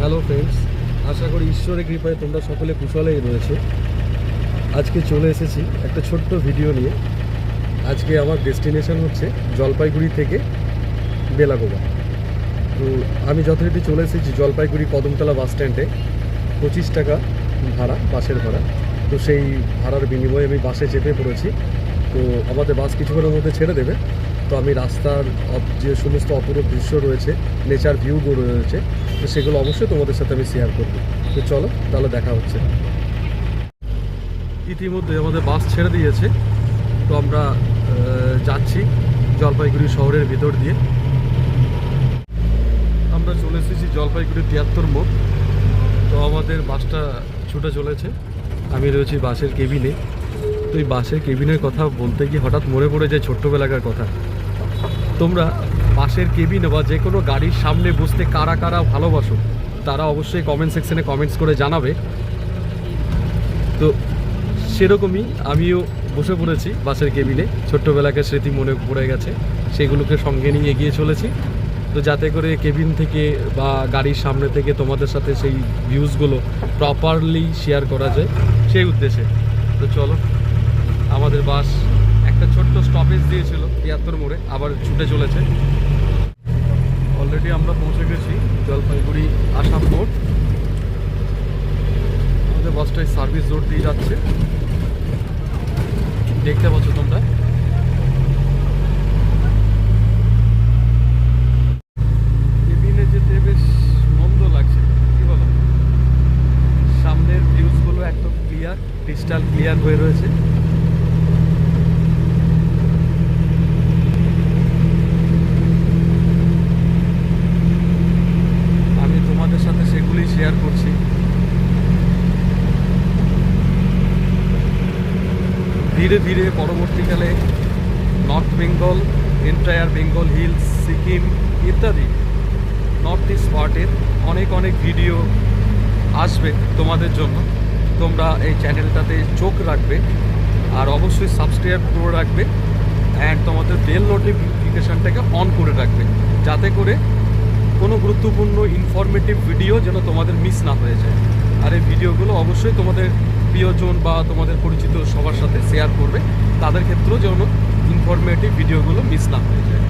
Hello friends, আশা করি ঈশ্বরের কৃপায় তোমরা সকলে কুশলেই রয়েছে। আজকে চলে এসেছি একটা ছোট্ট ভিডিও নিয়ে। আজকে আমার ডেস্টিনেশন হচ্ছে জলপাইগুড়ি থেকে বেলাগোবা। তো আমি যথারীতি চলে এসেছি জলপাইগুড়ি কদমতলা বাস স্ট্যান্ডে। 25 টাকা ভাড়া, বাসের ভাড়া। তো সেই ভাড়ার বিনিময়ে আমি বাসে চেপে পড়েছি। তো আমাদের বাস কিছুক্ষণের মধ্যে ছেড়ে দেবে। তো আমি রাস্তার যে সমস্ত অপরূপ দৃশ্য রয়েছে, নেচার ভিউগুলো রয়েছে, তো সেগুলো অবশ্যই তোমাদের সাথে আমি শেয়ার করব। তো চলো তাহলে দেখা হচ্ছে। ইতিমধ্যে আমাদের বাস ছেড়ে দিয়েছে। তো আমরা যাচ্ছি জলপাইগুড়ি শহরের ভিতর দিয়ে। আমরা চলে এসেছি জলপাইগুড়ি 73 মোড়। তো আমাদের বাসটা ছুটে চলেছে। আমি রয়েছি বাসের কেবিনে। তো এই বাসের কেবিনের কথা বলতে গিয়ে হঠাৎ মনে পড়ে যায় ছোট্টবেলাকার কথা। তোমরা বাসের কেবিনে বা যে কোনো গাড়ির সামনে বসতে কারা কারা ভালোবাসো তারা অবশ্যই কমেন্ট সেকশনে কমেন্টস করে জানাবে। তো সেরকমই আমিও বসে পড়েছি বাসের কেবিনে। ছোট্টবেলাকার স্মৃতি মনে পড়ে গেছে, সেগুলোকে সঙ্গে নিয়ে এগিয়ে চলেছি। তো যাতে করে কেবিন থেকে বা গাড়ির সামনে থেকে তোমাদের সাথে সেই ভিউজগুলো প্রপারলি শেয়ার করা যায়, সেই উদ্দেশ্যে। তো চলো, আমাদের বাস একটা ছোট্ট স্টপেজ দিয়েছিল 73 মোড়ে, আবার ছুটে চলেছে। অলরেডি আমরা পৌঁছে গেছি জলপাইগুড়ি আসাম মোড়। আমাদের বাসটাই সার্ভিস রোড দিয়ে যাচ্ছে, দেখতে পাচ্ছ তোমরা। কেবিনে যেতে বেশ মন্দ লাগছে, কি বলো? সামনের ভিউজগুলো একদম ক্লিয়ার, ক্রিস্টাল ক্লিয়ার হয়ে রয়েছে। আমি তোমাদের সাথে সেগুলি শেয়ার করছি। ধীরে ধীরে পরবর্তীকালে north Bengal, entire Bengal hills, Sikkim ইত্যাদি নর্থ ইস্ট পার্টের অনেক অনেক ভিডিও আসবে তোমাদের জন্য। তোমরা এই চ্যানেলটাতে চোখ রাখবে আর অবশ্যই সাবস্ক্রাইব করে রাখবে, অ্যান্ড তোমাদের বেল নোটিফিকেশানটাকে অন করে রাখবে, যাতে করে কোনো গুরুত্বপূর্ণ ইনফরমেটিভ ভিডিও যেন তোমাদের মিস না হয়ে যায়। আর এই ভিডিওগুলো অবশ্যই তোমাদের প্রিয়জন বা তোমাদের পরিচিত সবার সাথে শেয়ার করবে, তাদের ক্ষেত্রেও যেন ইনফরমেটিভ ভিডিওগুলো মিস না হয়ে যায়।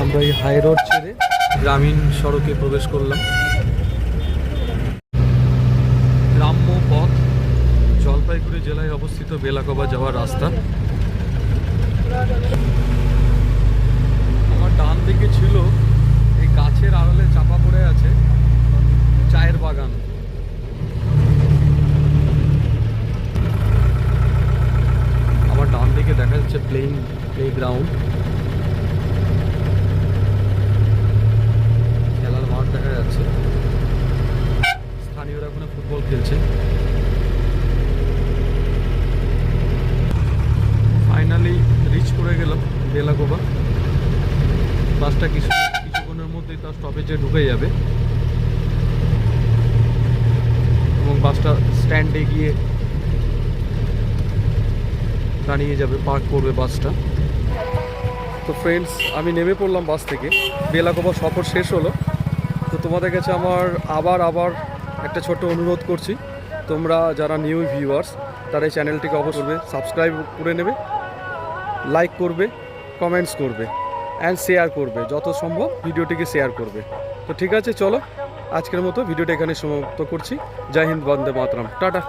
আমরা এই হাই রোড ছেড়ে গ্রামীণ সড়কে প্রবেশ করলাম। গ্রাম্য পথ, জলপাইগুড়ি জেলায় অবস্থিত বেলাগোবা যাওয়ার রাস্তা। আমার ডান দিকে ছিল এই গাছের আড়ালে চাপা পড়ে আছে চায়ের বাগান। আমার ডান দিকে দেখা যাচ্ছে প্লে গ্রাউন্ড, খেলার মাঠ দেখা যাচ্ছে। স্থানীয়রা ওখানে ফুটবল খেলছে। ফাইনালি রিচ করে গেলাম বেলাগোবা। বাসটা কিছুক্ষণের মধ্যেই তার স্টপেজে ঢুকে যাবে এবং বাসটা স্ট্যান্ডে গিয়ে দাঁড়িয়ে যাবে, পার্ক করবে বাসটা। তো ফ্রেন্ডস, আমি নেমে পড়লাম বাস থেকে। বেলাগোবা সফর শেষ হলো। তো তোমাদের কাছে আমার আবার একটা ছোট্ট অনুরোধ করছি, তোমরা যারা নিউ ভিউয়ার্স তারা এই চ্যানেলটিকে অবশ্যই সাবস্ক্রাইব করে নেবে, লাইক করবে, কমেন্টস করবে অ্যান্ড শেয়ার করবে, যত সম্ভব ভিডিওটিকে শেয়ার করবে। তো ঠিক আছে, চলো আজকের মতো ভিডিওটা এখানে সমাপ্ত করছি। জয় হিন্দ, বন্দে মাতরম, টাটা।